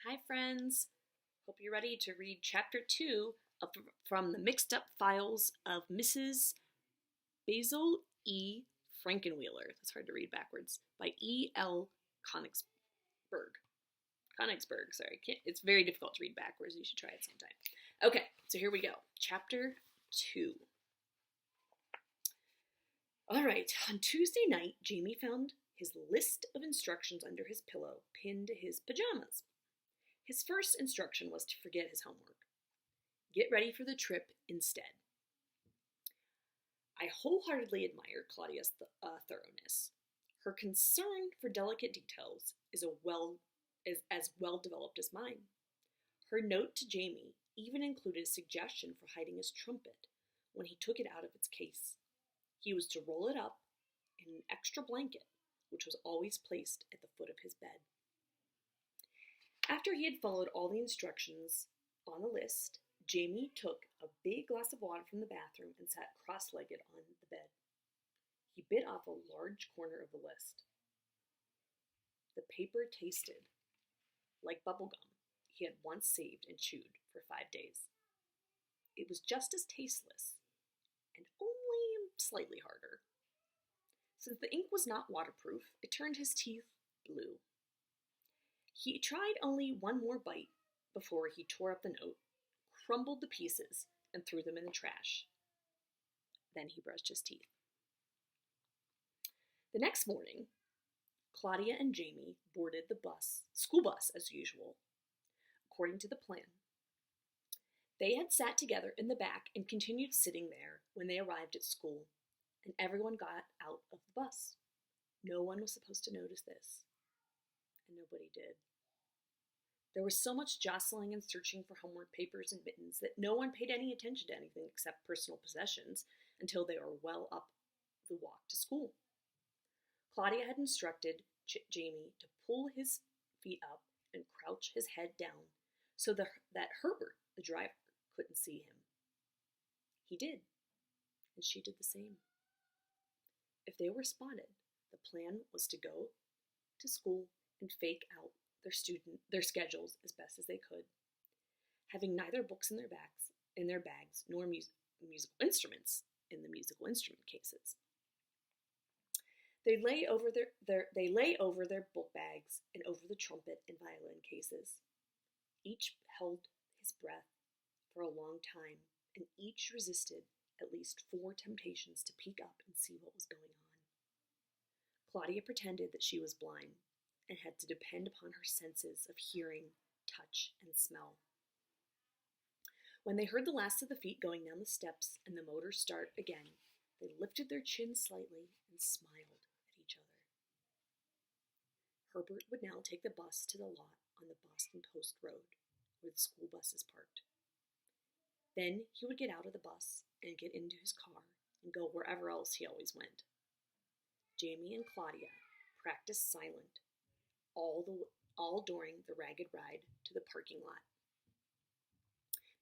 Hi, friends. Hope you're ready to read Chapter 2 from the Mixed Up Files of Mrs. Basil E. Frankenwheeler. That's hard to read backwards. By E. L. Konigsberg. Konigsberg, sorry. It's very difficult to read backwards. You should try it sometime. Okay, so here we go. Chapter 2. All right, on Tuesday night, Jamie found his list of instructions under his pillow, pinned to his pajamas. His first instruction was to forget his homework. Get ready for the trip instead. I wholeheartedly admire Claudia's thoroughness. Her concern for delicate details is as well developed as mine. Her note to Jamie even included a suggestion for hiding his trumpet when he took it out of its case. He was to roll it up in an extra blanket, which was always placed at the foot of his bed. After he had followed all the instructions on the list, Jamie took a big glass of water from the bathroom and sat cross-legged on the bed. He bit off a large corner of the list. The paper tasted like bubblegum he had once saved and chewed for 5 days. It was just as tasteless, and only slightly harder. Since the ink was not waterproof, it turned his teeth blue. He tried only one more bite before he tore up the note, crumbled the pieces, and threw them in the trash. Then he brushed his teeth. The next morning, Claudia and Jamie boarded the school bus as usual, according to the plan. They had sat together in the back and continued sitting there when they arrived at school, and everyone got out of the bus. No one was supposed to notice this, and nobody did. There was so much jostling and searching for homework papers and mittens that no one paid any attention to anything except personal possessions until they were well up the walk to school. Claudia had instructed Jamie to pull his feet up and crouch his head down so that Herbert, the driver, couldn't see him. He did, and she did the same. If they were spotted, the plan was to go to school and fake out their schedules as best as they could, having neither books in their bags nor musical instruments in the musical instrument cases. They lay over their book bags and over the trumpet and violin cases. Each held his breath for a long time, and each resisted at least 4 temptations to peek up and see what was going on. Claudia pretended that she was blind and had to depend upon her senses of hearing, touch, and smell. When they heard the last of the feet going down the steps and the motor start again, they lifted their chins slightly and smiled at each other. Herbert would now take the bus to the lot on the Boston Post Road, where the school bus is parked. Then he would get out of the bus and get into his car and go wherever else he always went. Jamie and Claudia practiced silent all during the ragged ride to the parking lot.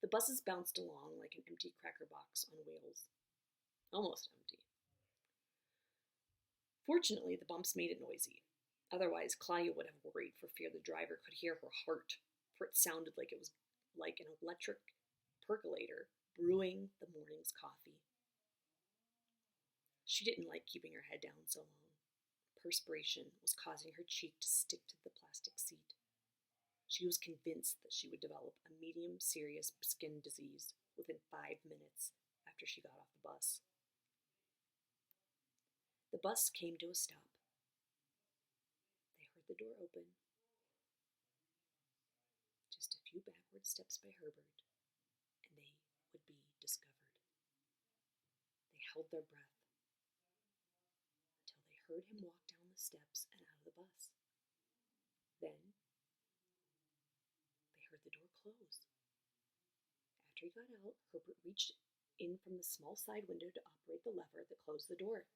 The buses bounced along like an empty cracker box on wheels. Almost empty. Fortunately, the bumps made it noisy. Otherwise, Claudia would have worried for fear the driver could hear her heart, for it sounded like it was like an electric percolator brewing the morning's coffee. She didn't like keeping her head down so long. Perspiration was causing her cheek to stick to the plastic seat. She was convinced that she would develop a medium serious skin disease within 5 minutes after she got off the bus. The bus came to a stop. They heard the door open. Just a few backward steps by Herbert, and they would be discovered. They held their breath until they heard him walk down the steps and out of the bus. Then they heard the door close. After he got out, Herbert reached in from the small side window to operate the lever that closed the door.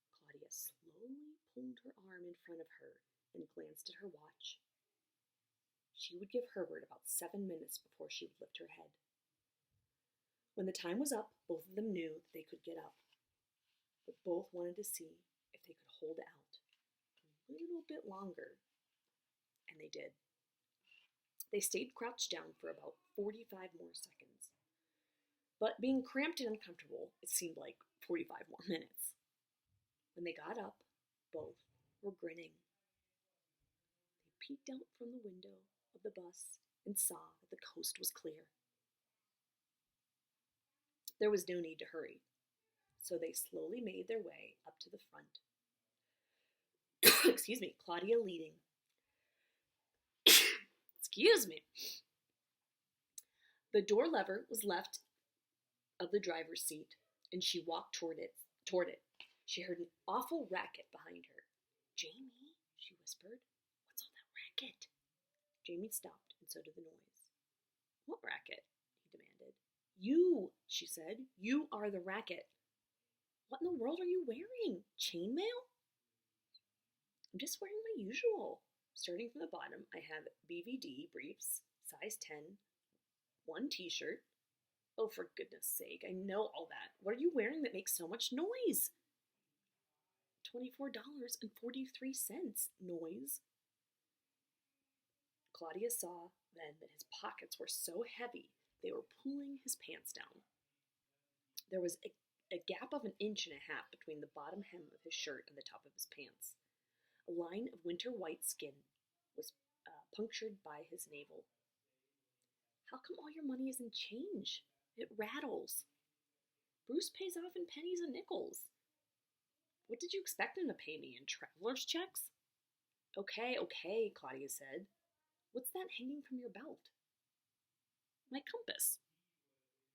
Claudia slowly pulled her arm in front of her and glanced at her watch. She would give Herbert about 7 minutes before she would lift her head. When the time was up, both of them knew that they could get up, but both wanted to see if they could hold out a little bit longer, and they did. They stayed crouched down for about 45 more seconds. But being cramped and uncomfortable, it seemed like 45 more minutes. When they got up, both were grinning. They peeked out from the window of the bus and saw that the coast was clear. There was no need to hurry, so they slowly made their way up to the front. Excuse me, Claudia leading. Excuse me. The door lever was left of the driver's seat, and she walked toward it. She heard an awful racket behind her. Jamie, she whispered, what's all that racket? Jamie stopped, and so did the noise. What racket? He demanded. You, she said. You are the racket. What in the world are you wearing? Chainmail? I'm just wearing my usual. Starting from the bottom, I have BVD briefs, size 10, one t-shirt. Oh, for goodness sake, I know all that. What are you wearing that makes so much noise? $24.43, noise. Claudia saw then that his pockets were so heavy they were pulling his pants down. There was a gap of 1.5 inches between the bottom hem of his shirt and the top of his pants. A line of winter white skin was punctured by his navel. How come all your money isn't change? It rattles. Bruce pays off in pennies and nickels. What did you expect him to pay me, in traveler's checks? Okay, Claudia said. What's that hanging from your belt? My compass.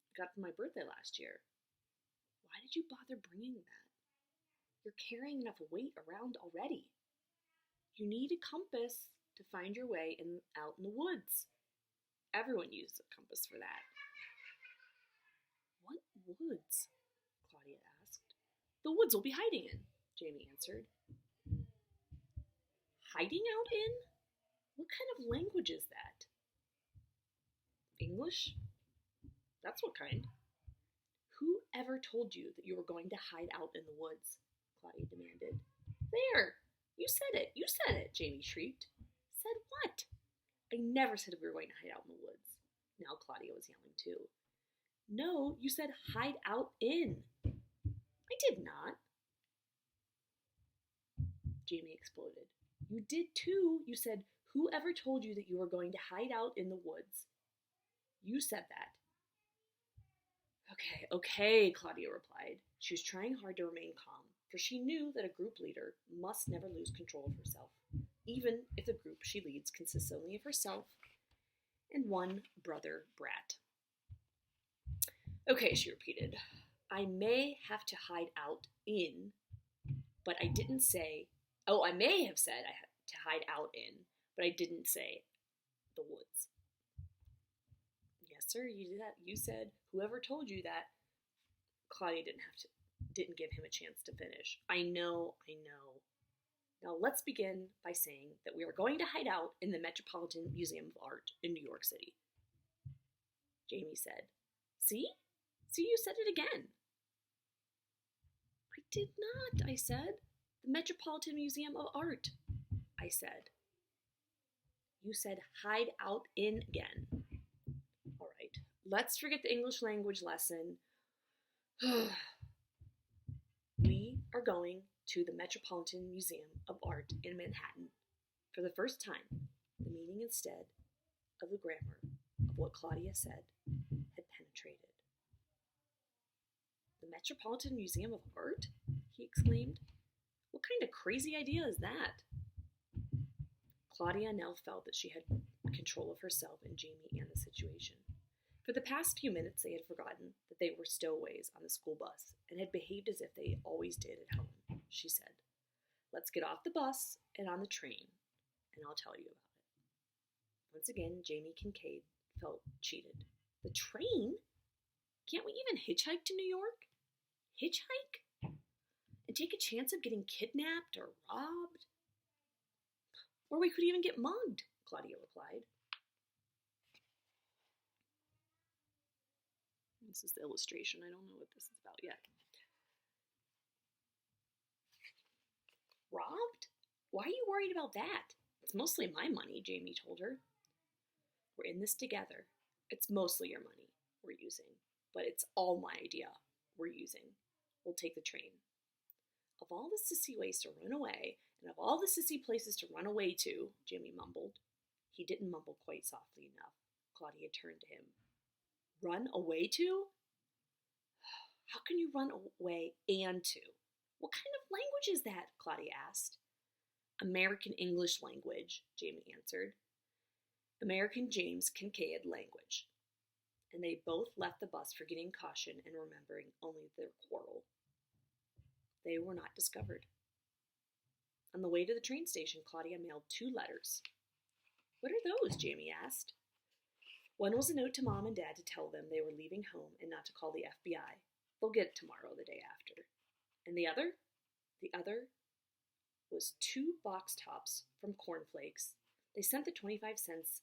I got it for my birthday last year. Why did you bother bringing that? You're carrying enough weight around already. You need a compass to find your way out in the woods. Everyone uses a compass for that. What woods? Claudia asked. The woods we'll be hiding in, Jamie answered. Hiding out in? What kind of language is that? English? That's what kind. Who ever told you that you were going to hide out in the woods? Claudia demanded. There! You said it, Jamie shrieked. Said what? I never said we were going to hide out in the woods. Now Claudia was yelling too. No, you said hide out in. I did not. Jamie exploded. You did too. You said, whoever told you that you were going to hide out in the woods? You said that. Okay, Claudia replied. She was trying hard to remain calm, for she knew that a group leader must never lose control of herself, even if the group she leads consists only of herself and one brother brat. Okay, she repeated. I may have to hide out in, but I didn't say, I may have said I had to hide out in, but I didn't say the woods. Yes, sir, you did that. You said, whoever told you that. Claudia didn't give him a chance to finish. I know. Now let's begin by saying that we are going to hide out in the Metropolitan Museum of Art in New York City. Jamie said, See, you said it again. I did not, I said. The Metropolitan Museum of Art, I said. You said hide out in again. All right, let's forget the English language lesson. We are going to the Metropolitan Museum of Art in Manhattan. For the first time, the meaning instead of the grammar of what Claudia said had penetrated. The Metropolitan Museum of Art? He exclaimed. What kind of crazy idea is that? Claudia now felt that she had control of herself and Jamie and the situation. For the past few minutes, they had forgotten that they were stowaways on the school bus and had behaved as if they always did at home, she said. Let's get off the bus and on the train, and I'll tell you about it. Once again, Jamie Kincaid felt cheated. The train? Can't we even hitchhike to New York? Hitchhike? And take a chance of getting kidnapped or robbed? Or we could even get mugged, Claudia replied. This is the illustration. I don't know what this is about yet. Robbed? Why are you worried about that? It's mostly my money, Jamie told her. We're in this together. It's mostly your money we're using, but it's all my idea we're using. We'll take the train. Of all the sissy ways to run away, and of all the sissy places to run away to, Jimmy mumbled. He didn't mumble quite softly enough. Claudia turned to him. Run away to? How can you run away and to? What kind of language is that? Claudia asked. American English language, Jamie answered. American James Kincaid language. And they both left the bus forgetting caution and remembering only their quarrel. They were not discovered. On the way to the train station, Claudia mailed 2 letters. What are those? Jamie asked. One was a note to Mom and Dad to tell them they were leaving home and not to call the FBI. They'll get it tomorrow, the day after. And the other? The other was 2 box tops from Cornflakes. They sent the 25 cents.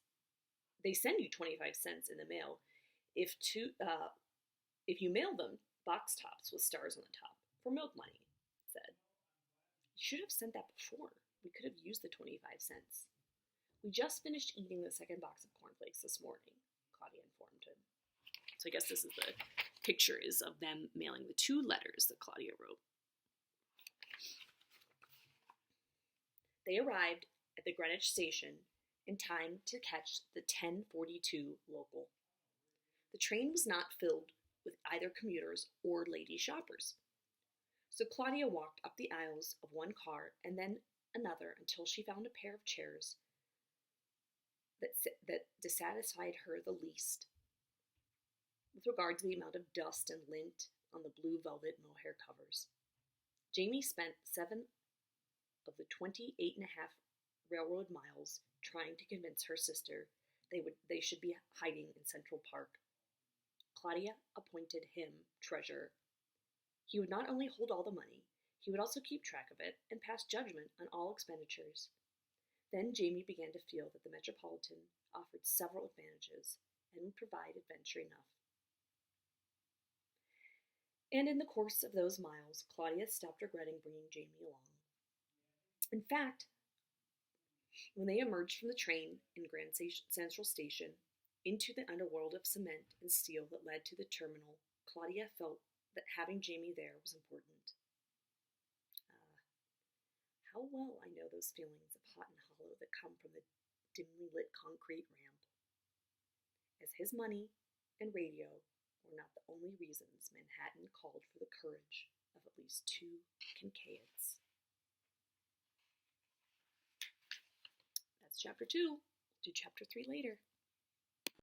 They send you 25 cents in the mail if you mail them box tops with stars on the top for milk money, it said. You should have sent that before. We could have used the 25 cents. We just finished eating the second box of cornflakes this morning, Claudia informed him. So I guess this is the picture is of them mailing the 2 letters that Claudia wrote. They arrived at the Greenwich station in time to catch the 10:42 local. The train was not filled with either commuters or lady shoppers. So Claudia walked up the aisles of one car and then another until she found a pair of chairs that dissatisfied her the least with regard to the amount of dust and lint on the blue velvet mohair covers. Jamie spent 7 of the 28.5 railroad miles trying to convince her sister they should be hiding in Central Park. Claudia appointed him treasurer. He would not only hold all the money, he would also keep track of it and pass judgment on all expenditures. Then Jamie began to feel that the Metropolitan offered several advantages and would provide adventure enough. And in the course of those miles, Claudia stopped regretting bringing Jamie along. In fact, when they emerged from the train in Grand Central Station into the underworld of cement and steel that led to the terminal, Claudia felt that having Jamie there was important. How well I know those feelings of hot and hollow that come from the dimly lit concrete ramp. As his money and radio were not the only reasons Manhattan called for the courage of at least 2 Kincaids. That's chapter 2. We'll do chapter 3 later.